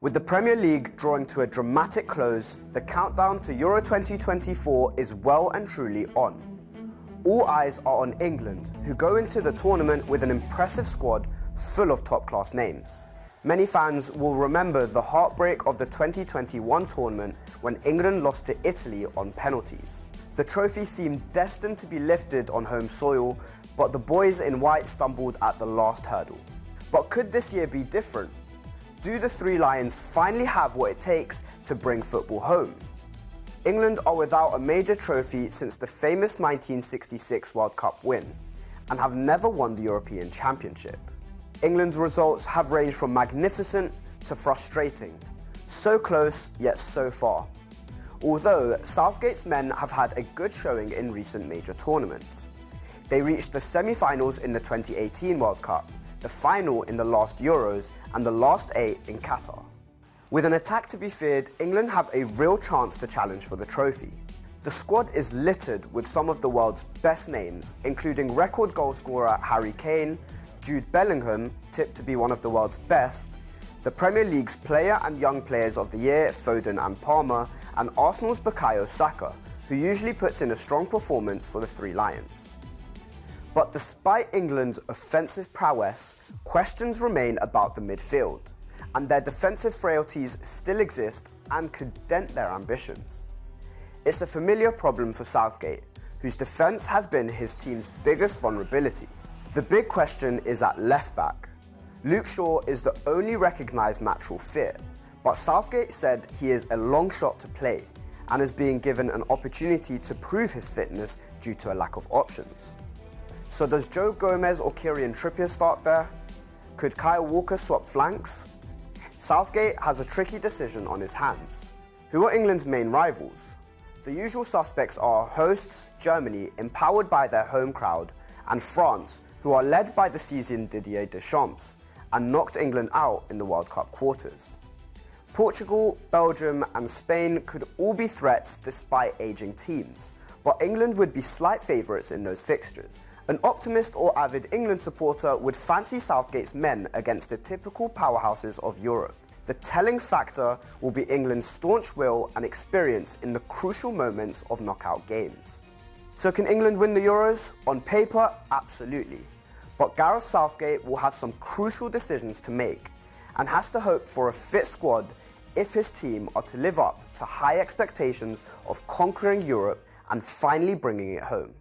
With the Premier League drawing to a dramatic close, the countdown to Euro 2024 is well and truly on. All eyes are on England, who go into the tournament with an impressive squad full of top-class names. Many fans will remember the heartbreak of the 2021 tournament when England lost to Italy on penalties. The trophy seemed destined to be lifted on home soil, but the boys in white stumbled at the last hurdle. But could this year be different? Do the Three Lions finally have what it takes to bring football home? England are without a major trophy since the famous 1966 World Cup win, and have never won the European Championship. England's results have ranged from magnificent to frustrating, so close yet so far. Although Southgate's men have had a good showing in recent major tournaments. They reached the semi-finals in the 2018 World Cup, the final in the last Euros, and the last 8 in Qatar. With an attack to be feared, England have a real chance to challenge for the trophy. The squad is littered with some of the world's best names, including record goalscorer Harry Kane, Jude Bellingham, tipped to be one of the world's best, the Premier League's Player and Young Players of the Year, Foden and Palmer, and Arsenal's Bukayo Saka, who usually puts in a strong performance for the Three Lions. But despite England's offensive prowess, questions remain about the midfield, and their defensive frailties still exist and could dent their ambitions. It's a familiar problem for Southgate, whose defence has been his team's biggest vulnerability. The big question is at left back. Luke Shaw is the only recognised natural fit, but Southgate said he is a long shot to play and is being given an opportunity to prove his fitness due to a lack of options. So does Joe Gomez or Kieran Trippier start there? Could Kyle Walker swap flanks? Southgate has a tricky decision on his hands. Who are England's main rivals? The usual suspects are hosts Germany, empowered by their home crowd, and France, who are led by the seasoned Didier Deschamps, and knocked England out in the World Cup quarters. Portugal, Belgium and Spain could all be threats despite ageing teams, but England would be slight favourites in those fixtures. An optimist or avid England supporter would fancy Southgate's men against the typical powerhouses of Europe. The telling factor will be England's staunch will and experience in the crucial moments of knockout games. So can England win the Euros? On paper, absolutely. But Gareth Southgate will have some crucial decisions to make and has to hope for a fit squad if his team are to live up to high expectations of conquering Europe and finally bringing it home.